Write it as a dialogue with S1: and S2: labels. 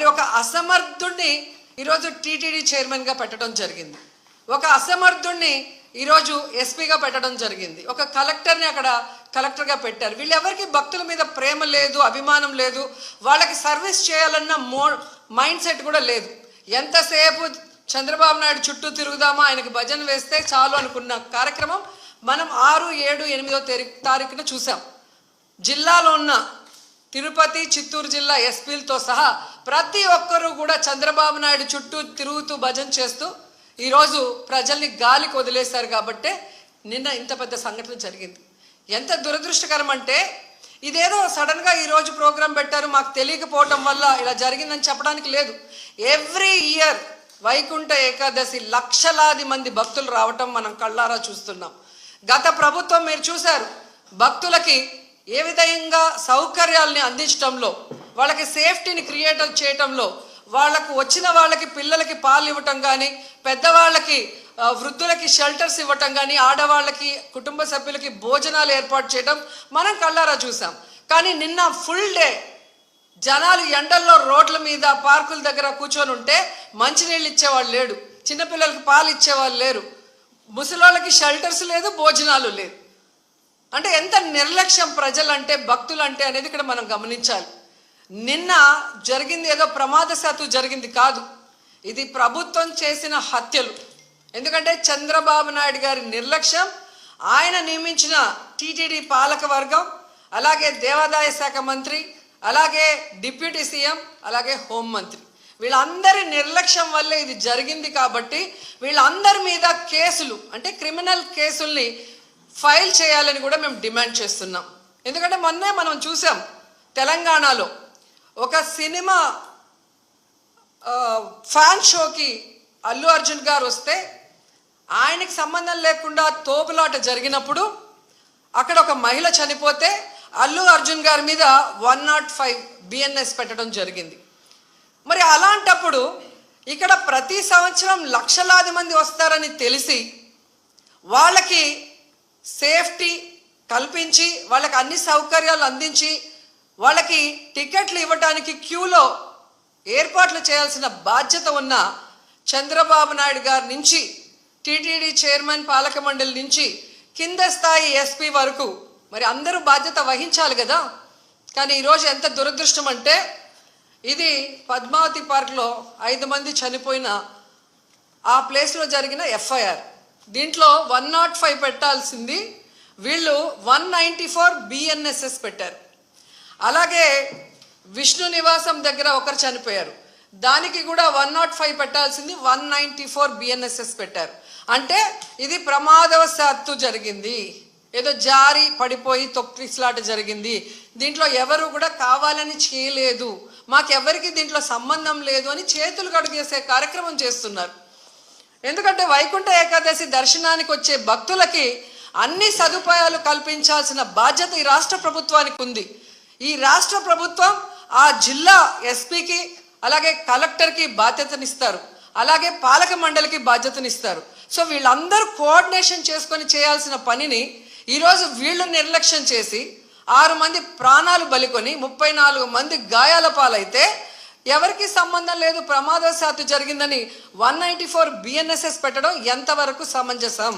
S1: మరి ఒక అసమర్థుడిని ఈరోజు టీటీడీ చైర్మన్గా పెట్టడం జరిగింది. ఒక అసమర్థుడిని ఈరోజు ఎస్పీగా పెట్టడం జరిగింది. ఒక కలెక్టర్ని అక్కడ కలెక్టర్గా పెట్టారు. వీళ్ళెవరికి భక్తుల మీద ప్రేమ లేదు, అభిమానం లేదు, వాళ్ళకి సర్వీస్ చేయాలన్న మైండ్ సెట్ కూడా లేదు. ఎంతసేపు చంద్రబాబు నాయుడు చుట్టూ తిరుగుదామా, ఆయనకి భజన వేస్తే చాలు అనుకున్న కార్యక్రమం మనం 6, 7, 8వ తారీఖున చూసాం. జిల్లాలో ఉన్న తిరుపతి, చిత్తూరు జిల్లా ఎస్పీలతో సహా ప్రతి ఒక్కరూ కూడా చంద్రబాబు నాయుడు చుట్టూ తిరుగుతూ భజన చేస్తూ ఈరోజు ప్రజల్ని గాలికి వదిలేశారు. కాబట్టే నిన్న ఇంత పెద్ద సంఘటన జరిగింది. ఎంత దురదృష్టకరం అంటే, ఇదేదో సడన్గా ఈరోజు ప్రోగ్రాం పెట్టారు, మాకు తెలియకపోవటం వల్ల ఇలా జరిగిందని చెప్పడానికి లేదు. ఎవ్రీ ఇయర్ వైకుంఠ ఏకాదశి లక్షలాది మంది భక్తులు రావటం మనం కళ్ళారా చూస్తున్నాం. గత ప్రభుత్వం మీరు చూశారు, భక్తులకి ఏ విధంగా సౌకర్యాలని అందించడంలో, వాళ్ళకి సేఫ్టీని క్రియేట్ చేయటంలో, వాళ్ళకు వచ్చిన వాళ్ళకి పిల్లలకి పాలు ఇవ్వటం కానీ, పెద్దవాళ్ళకి వృద్ధులకి షెల్టర్స్ ఇవ్వటం కానీ, ఆడవాళ్ళకి కుటుంబ సభ్యులకి భోజనాలు ఏర్పాటు చేయడం మనం కళ్ళారా చూసాం. కానీ నిన్న ఫుల్ డే జనాలు ఎండల్లో రోడ్ల మీద పార్కుల దగ్గర కూర్చొని ఉంటే మంచినీళ్ళు ఇచ్చేవాళ్ళు లేడు, చిన్నపిల్లలకి పాలు ఇచ్చేవాళ్ళు లేరు, ముసలోళ్ళకి షెల్టర్స్ లేదు, భోజనాలు లేదు. అంటే ఎంత నిర్లక్ష్యం ప్రజలంటే, భక్తులంటే అనేది ఇక్కడ మనం గమనించాలి. నిన్న జరిగింది ఏదో ప్రమాదశాత్తు జరిగింది కాదు, ఇది ప్రభుత్వం చేసిన హత్యలు. ఎందుకంటే చంద్రబాబు నాయుడు గారి నిర్లక్ష్యం, ఆయన నియమించిన టీటీడీ పాలక వర్గం, అలాగే దేవాదాయ శాఖ మంత్రి, అలాగే డిప్యూటీ సీఎం, అలాగే హోంమంత్రి, వీళ్ళందరి నిర్లక్ష్యం వల్లే ఇది జరిగింది. కాబట్టి వీళ్ళందరి మీద కేసులు, అంటే క్రిమినల్ కేసుల్ని ఫైల్ చేయాలని కూడా మేము డిమాండ్ చేస్తున్నాం. ఎందుకంటే మొన్నే మనం చూసాం, తెలంగాణలో ఒక సినిమా ఫ్యాన్ షోకి అల్లు అర్జున్ గారు వస్తే ఆయనకి సంబంధం లేకుండా తోపులాట జరిగినప్పుడు అక్కడ ఒక మహిళ చనిపోతే అల్లు అర్జున్ గారి మీద 105 బిఎన్ఎస్ పెట్టడం జరిగింది. మరి అలాంటప్పుడు ఇక్కడ ప్రతి సంవత్సరం లక్షలాది మంది వస్తారని తెలిసి వాళ్ళకి సేఫ్టీ కల్పించి, వాళ్ళకి అన్ని సౌకర్యాలు అందించి, వాళ్ళకి టికెట్లు ఇవ్వడానికి క్యూలో ఏర్పాట్లు చేయాల్సిన బాధ్యత ఉన్న చంద్రబాబు నాయుడు గారి నుంచి, టీటీడీ చైర్మన్, పాలక మండలి నుంచి కింద స్థాయి ఎస్పీ వరకు మరి అందరూ బాధ్యత వహించాలి కదా. కానీ ఈరోజు ఎంత దురదృష్టం అంటే, ఇది పద్మావతి పార్క్లో 5 మంది చనిపోయిన ఆ ప్లేస్లో జరిగిన ఎఫ్ఐఆర్. దీంట్లో 105 పెట్టాల్సింది వీళ్ళు 194 బిఎన్ఎస్ఎస్ పెట్టారు. అలాగే విష్ణు నివాసం దగ్గర ఒకరు చనిపోయారు, దానికి కూడా 105 పెట్టాల్సింది 194 బిఎన్ఎస్ఎస్ పెట్టారు. అంటే ఇది ప్రమాదవశాత్తు జరిగింది, ఏదో జారి పడిపోయి తొక్కిసలాట జరిగింది, దీంట్లో ఎవరు కూడా కావాలని చేయలేదు, మాకెవరికి దీంట్లో సంబంధం లేదు అని చేతులు కడుగేసే కార్యక్రమం చేస్తున్నారు. ఎందుకంటే వైకుంఠ ఏకాదశి దర్శనానికి వచ్చే భక్తులకి అన్ని సదుపాయాలు కల్పించాల్సిన బాధ్యత ఈ రాష్ట్ర ప్రభుత్వానికి ఉంది. ఈ రాష్ట్ర ప్రభుత్వం ఆ జిల్లా ఎస్పీకి, అలాగే కలెక్టర్కి బాధ్యతనిస్తారు, అలాగే పాలక మండలికి బాధ్యతనిస్తారు. సో వీళ్ళందరూ కోఆర్డినేషన్ చేసుకొని చేయాల్సిన పనిని ఈరోజు వీళ్ళు నిర్లక్ష్యం చేసి 6 మంది ప్రాణాలు బలికొని 34 మంది గాయాల పాలైతే ఎవరికి సంబంధం లేదు, ప్రమాదవశాత్తు జరిగిందని 194 బిఎన్ఎస్ఎస్ పెట్టడం ఎంతవరకు సమంజసం?